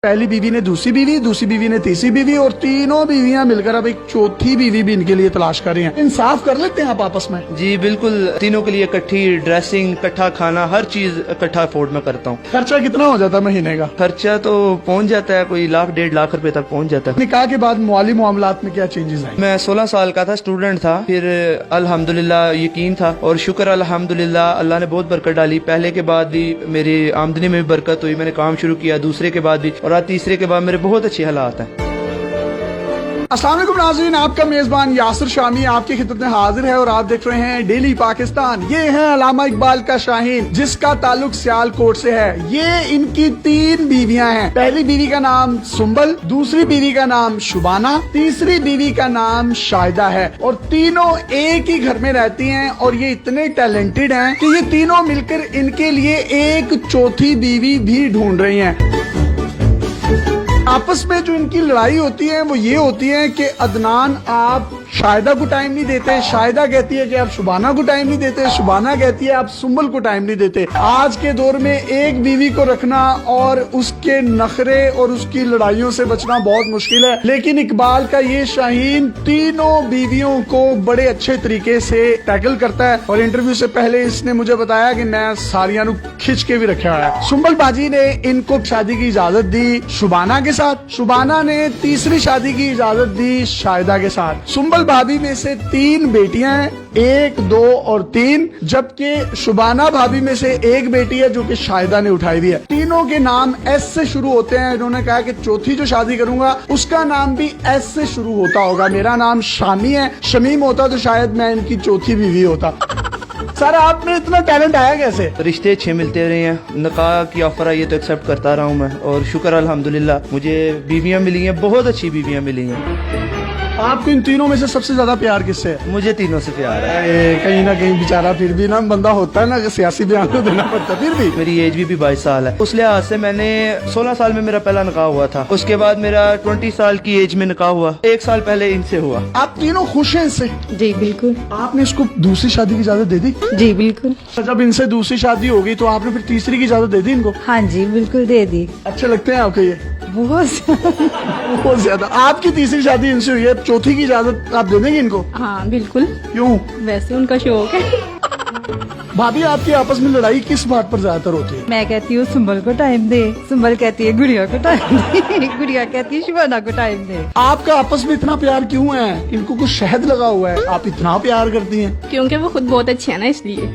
पहली बीवी ने दूसरी बीवी ने तीसरी बीवी और तीनों बीवियां मिलकर अब एक चौथी बीवी भी इनके लिए तलाश कर रही हैं। इंसाफ कर लेते हैं आप आपस में? जी बिल्कुल, तीनों के लिए इकट्ठी ड्रेसिंग, इकट्ठा खाना, हर चीज इकट्ठा अफोर्ड में करता हूँ। खर्चा कितना हो जाता है महीने का? खर्चा तो पहुँच जाता है, कोई 1-1.5 लाख रुपए तक पहुँच जाता है। निकाह के बाद माली मामलात में क्या चेंजेस आए? मैं 16 साल का था, स्टूडेंट था, फिर अल्हम्दुलिल्लाह यकीन था और शुक्र अल्हम्दुलिल्लाह अल्लाह ने बहुत बरकत डाली। पहले के बाद भी मेरी आमदनी में भी बरकत हुई, मैंने काम शुरू किया, दूसरे के बाद भी, और आज तीसरे के बाद मेरे बहुत अच्छे हालात हैं। अस्सलाम वालेकुम नाज़रीन, आपका मेजबान यासिर शामी आपकी खिदमत में हाजिर है और आप देख रहे हैं डेली पाकिस्तान। ये है अल्लामा इकबाल का शाहीन, जिसका ताल्लुक सियालकोट से है। ये इनकी 3 बीवियां हैं। पहली बीवी का नाम सुंबल, दूसरी बीवी का नाम शुबाना, तीसरी बीवी का नाम शाहिदा है और तीनों एक ही घर में रहती हैं और ये इतने टैलेंटेड हैं कि ये तीनों मिलकर इनके लिए एक चौथी बीवी भी ढूंढ रही हैं। आपस में जो इनकी लड़ाई होती है वो ये होती है कि अदनान आप शाहिदा को टाइम नहीं देते, शाहिदा कहती है कि आप शुबाना को टाइम नहीं देते, शुबाना कहती है आप सुंबल को टाइम नहीं देते। आज के दौर में एक बीवी को रखना और उसके नखरे और उसकी लड़ाइयों से बचना बहुत मुश्किल है, लेकिन इकबाल का ये शाहीन तीनों बीवियों को बड़े अच्छे तरीके से टैकल करता है। और इंटरव्यू से पहले इसने मुझे बताया कि मैं सारियां खिंच के भी रखा है। सुंबल बाजी ने इनको शादी की इजाजत दी शुबाना के साथ, शुबाना ने तीसरी शादी की इजाजत दी शाहिदा के साथ। सुंबल भाभी में से 3 बेटियां हैं, 1, 2 और 3, जबकि शुबाना भाभी में से 1 बेटी है जो कि शाहिदा ने उठाई हुई है। तीनों के नाम एस से शुरू होते हैं। इन्होंने कहा कि चौथी जो शादी करूंगा उसका नाम भी एस से शुरू होता होगा। मेरा नाम शामी है, शमीम होता तो शायद मैं इनकी चौथी बीवी होता। सर आप में इतना टैलेंट आया कैसे? रिश्ते अच्छे मिलते रहे हैं, निकाह की ऑफर आई है तो एक्सेप्ट करता रहा हूँ मैं, और शुक्र अल्हम्दुलिल्लाह मुझे बीवियां मिली हैं, बहुत अच्छी बीवियां मिली हैं। आपको इन तीनों में से सबसे ज्यादा प्यार किससे है? मुझे तीनों से प्यार है। कहीं ना कहीं बेचारा फिर भी ना बंदा होता है ना कि सियासी बयान तो देना पड़ता है, फिर भी मेरी एज भी 22 साल है। उस लिहाज से मैंने 16 साल में मेरा पहला निकाह हुआ था, उसके बाद मेरा 20 साल की एज में निकाह हुआ, 1 साल पहले इनसे हुआ। आप तीनों खुश हैं इससे? जी बिल्कुल। आपने इसको दूसरी शादी की इजाजत दे दी? जी बिल्कुल। जब इनसे दूसरी शादी हो गई तो आपने फिर तीसरी की इजाजत दे दी इनको? हाँ जी बिल्कुल दे दी। अच्छे लगते हैं आपको ये? बहुत ज्यादा। आपकी तीसरी शादी इनसे हुई है, चौथी की इजाजत आप दे देंगे इनको? हाँ बिल्कुल। क्यों? वैसे उनका शौक है। भाभी आपकी आपस में लड़ाई किस बात पर ज्यादातर होती है? मैं कहती हूँ सुंबल को टाइम दे, सुंबल कहती है गुड़िया को टाइम दे, गुड़िया कहती है शुबाना को टाइम दे। आपका आपस में इतना प्यार क्यों है? इनको कुछ शहद लगा हुआ है, आप इतना प्यार करती हैं? क्योंकि वो खुद बहुत अच्छे है ना, इसलिए।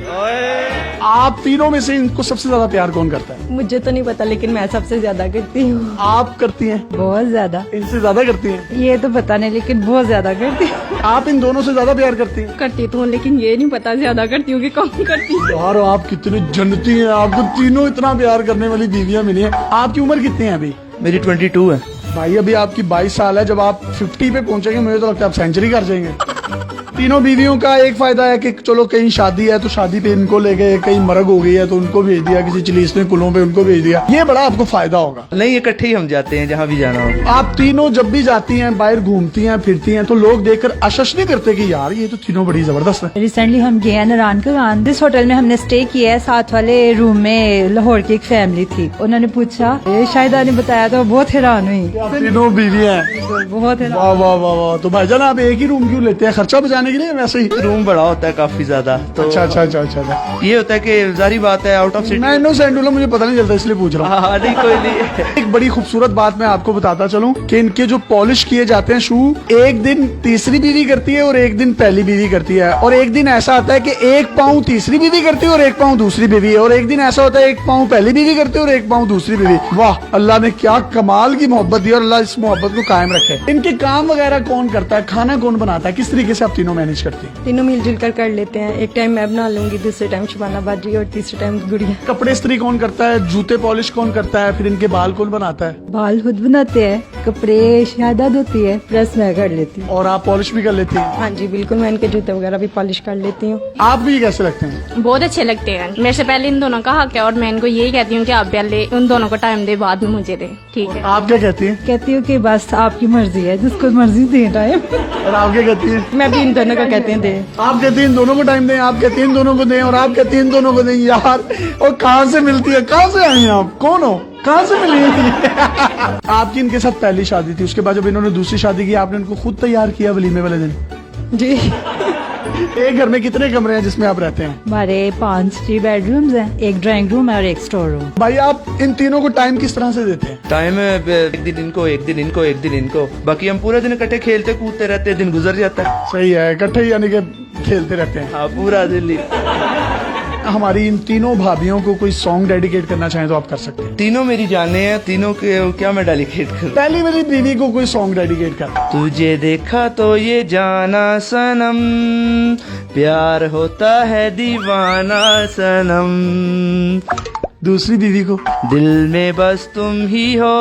आप तीनों में से इनको सबसे ज्यादा प्यार कौन करता है? मुझे तो नहीं पता, लेकिन मैं सबसे ज्यादा करती हूँ। आप करती हैं? बहुत ज्यादा। इनसे ज्यादा करती हैं? ये तो पता नहीं, लेकिन बहुत ज्यादा करती हूँ। आप इन दोनों से ज्यादा प्यार करती हैं? करती तो हूँ, लेकिन ये नहीं पता ज्यादा करती हूँ कि कम करती हूँ। यार आप कितनी जन्नती हैं, आपको तीनों इतना प्यार करने वाली बीवियां मिली हैं। आपकी उम्र कितनी है अभी? मेरी 22 है। भाई अभी आपकी 22 साल है, जब आप 50 पे पहुंचेंगे मुझे तो लगता है आप सेंचुरी कर जाएंगे। तीनों बीवियों का एक फायदा है कि चलो कहीं शादी है तो शादी पे इनको ले गए, कहीं मरग हो गई है तो उनको भेज दिया, किसी चिलीस में कुलों पे उनको भेज दिया। ये बड़ा आपको फायदा होगा। नहीं, इकट्ठे ही हम जाते हैं जहाँ भी जाना हो। आप तीनों जब भी जाती हैं, बाहर घूमती हैं, फिरती हैं, तो लोग देखकर अशश नहीं करते कि यार ये तो तीनों बड़ी जबरदस्त है? रिसेंटली हम गए हैं नारायण का, जिस होटल में हमने स्टे किया है, साथ वाले रूम में लाहौर की एक फैमिली थी। उन्होंने पूछा, शाहिदा ने बताया तो बहुत हैरान हुई। तीनों बीवी हैं? बहुत हैरान। वाह वाह वाह वाह। तो भाईजान आप एक ही रूम क्यों लेते हैं? खर्चा बचाने के लिए? वैसे ही रूम बड़ा होता है काफी ज्यादा, तो अच्छा अच्छा अच्छा अच्छा। ये होता है कि जारी बात है आउट ऑफ सिटी। मैं इनोसेंट हूँ, मुझे पता नहीं चलता इसलिए पूछ रहा हूँ। हाँ नहीं कोई नहीं। एक बड़ी खूबसूरत बात मैं आपको बताता चलूं कि इनके जो पॉलिश किए जाते हैं शू, एक दिन तीसरी बीवी करती है और एक दिन पहली बीवी करती है, और एक दिन ऐसा आता है कि 1 पाँव तीसरी बीवी करती है और 1 पाँव दूसरी बीवी है, और एक दिन ऐसा होता है 1 पाँव पहली बीवी करती है और 1 पाँव दूसरी बीवी। वाह, अल्लाह ने क्या कमाल की मोहब्बत दी और अल्लाह इस मोहब्बत को कायम रखे। इनके काम वगैरह कौन करता है? खाना कौन बनाता है? किस तरीके से आप तीनों मैनेज करती हैं? तीनों मिलजुल कर लेते हैं। एक टाइम मैं बना लूंगी, दूसरे टाइम शुबाना बाजी और तीसरे टाइम गुड़िया। कपड़े इस्त्री कौन करता है? जूते पॉलिश कौन करता है? फिर इनके बाल कौन बनाता है? बाल खुद बनाते हैं, कपड़े शाहिदा धोती है, प्रेस मैं कर लेती हूँ। और आप पॉलिश भी कर लेती हैं? हाँ जी बिल्कुल, मैं इनके जूते वगैरह भी पॉलिश कर लेती हूँ। आप भी कैसे लगते हैं? बहुत अच्छे लगते हैं। मेरे से पहले इन दोनों का हक है और मैं इनको यही कहती हूँ कि आप पहले उन दोनों को टाइम दे, बाद में मुझे दे। ठीक है। आप क्या कहती हैं? कहती हूँ कि बस आपकी मर्जी है, जिसको मर्जी दे टाइम। और आप क्या कहती हैं? मैं भी इन दोनों का कहते हैं दे। आप कहती हैं इन दोनों को टाइम दें, आप कहती हैं इन दोनों को दें, और आप कहती हैं इन दोनों को दें। यार और कहाँ से मिलती है? कहाँ से आई हैं आप? कौन हो? कहाँ से मिली आपकी इनके साथ पहली शादी थी, उसके बाद जब इन्होंने दूसरी शादी की आपने इनको खुद तैयार किया वलीमे वाले दिन? जी। एक घर में कितने कमरे हैं जिसमें आप रहते हैं? हमारे 5 बेडरूम्स हैं, एक ड्राइंग रूम है और एक स्टोर रूम। भाई आप इन तीनों को टाइम किस तरह से देते हैं? टाइम एक दिन इनको, एक दिन इनको, एक दिन इनको, बाकी हम पूरा दिन इकट्ठे खेलते कूदते रहते हैं, दिन गुजर जाता है। सही है, इकट्ठे ही यानी कि खेलते रहते हैं। हाँ, पूरा दिन। हमारी इन तीनों भाभियों को कोई सॉन्ग डेडिकेट करना चाहें तो आप कर सकते हैं। तीनों मेरी जाने हैं, तीनों के क्या मैं डेडिकेट करूं? पहली मेरी बीवी को कोई सॉन्ग डेडिकेट कर। तुझे देखा तो ये जाना सनम, प्यार होता है दीवाना सनम, दूसरी बीवी को दिल में बस तुम ही हो,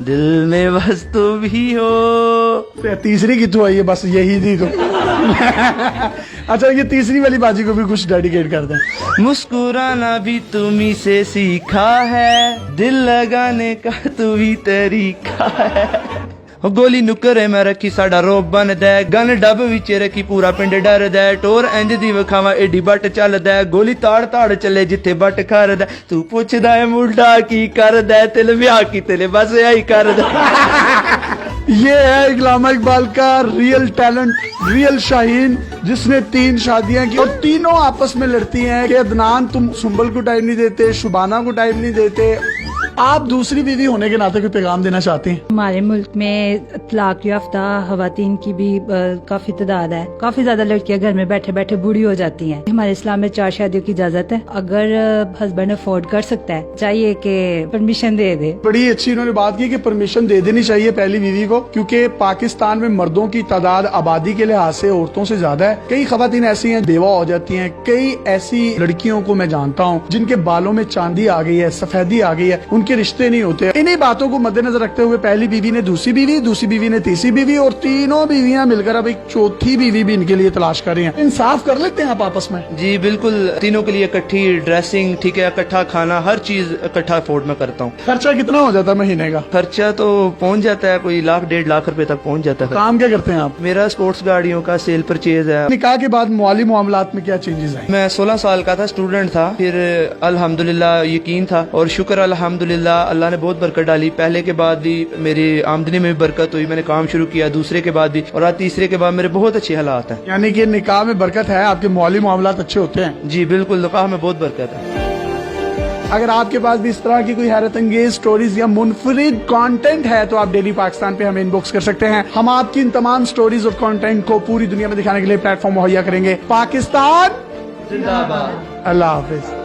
दिल में बस तुम ही हो। तीसरी कितु आई है, बस यही थी तो अच्छा, ये तीसरी वाली बाजी को भी कुछ डेडिकेट कर दें। मुस्कुराना भी तुम्ही से सीखा है, दिल लगाने का तू ही तरीका है। गोली नुकरे मैं रखी साडा रोब बन दे, गन डब विच रखी पूरा पिंड डर दे, टोर इंज दी वखावा एडी बट चल दे, गोली ताड़ ताड़ चले जिथे बट कर दे, तू पुछदा है मुंडा की कर दे, तिल ब्याह की तिल बस यही कर दे। ये है इकलामा इकबाल का रियल टैलेंट, रियल शाहीन, जिसने 3 शादियां की और तीनों आपस में लड़ती हैं कि अदनान तुम सुंबल को टाइम नहीं देते, शुबाना को टाइम नहीं देते। आप दूसरी बीवी होने के नाते कोई पैगाम देना चाहती हैं? हमारे मुल्क में तलाक याफ्ता खवातीन की भी काफी तादाद है। काफी ज्यादा लड़कियां घर में बैठे बैठे बूढ़ी हो जाती हैं। हमारे इस्लाम में 4 शादियों की इजाजत है। अगर हस्बैंड अफोर्ड कर सकता है, चाहिए कि परमिशन दे दे। बड़ी अच्छी इन्होंने बात की कि परमिशन दे देनी चाहिए पहली बीवी को, क्योंकि पाकिस्तान में मर्दों की तादाद आबादी के लिहाज से औरतों से ज्यादा है। कई खवातीन ऐसी हैं बेवा हो जाती हैं, कई ऐसी लड़कियों को मैं जानता हूँ जिनके बालों में चांदी आ गई है, सफेदी आ गई है, उनके रिश्ते नहीं होते। इन्हीं बातों को मद्देनजर रखते हुए पहली बीवी ने दूसरी बीवी, दूसरी बीवी ने तीसरी बीवी और तीनों बीवियां मिलकर अब एक चौथी बीवी भी इनके लिए तलाश कर रही हैं। इंसाफ कर लेते हैं आप आपस में? जी बिल्कुल, तीनों के लिए इकट्ठी ड्रेसिंग, ठीक है, इकट्ठा खाना, हर चीज इकट्ठा अफोर्ड में करता हूँ। खर्चा कितना हो जाता है महीने का? खर्चा तो पहुँच जाता है, कोई 1,00,000-1,50,000 रुपए तक पहुँच जाता है। काम क्या करते हैं आप? मेरा स्पोर्ट्स गाड़ियों का सेल परचेज है। निकाह के बाद माली मामलात में क्या चेंजेस आए? मैं 16 साल का था, स्टूडेंट था, फिर अल्हम्दुलिल्लाह यकीन था और शुक्र अल्हम्दुलिल्लाह अल्लाह ने बहुत बरकत डाली। पहले के बाद भी मेरी आमदनी में भी बरकत हुई, मैंने काम शुरू किया, दूसरे के बाद भी, और आज तीसरे के बाद मेरे बहुत अच्छे हालात हैं। यानी कि निकाह में बरकत है, आपके माली मामलात अच्छे होते हैं? जी बिल्कुल, निकाह में बहुत बरकत है। अगर आपके पास भी इस तरह की कोई हैरत अंगेज स्टोरीज या मुनफरिद कंटेंट है तो आप डेली पाकिस्तान पे हमें इनबॉक्स कर सकते हैं। हम आपकी इन तमाम स्टोरीज और कंटेंट को पूरी दुनिया में दिखाने के लिए प्लेटफॉर्म मुहैया करेंगे। पाकिस्तान जिंदाबाद। अल्लाह हाफिज।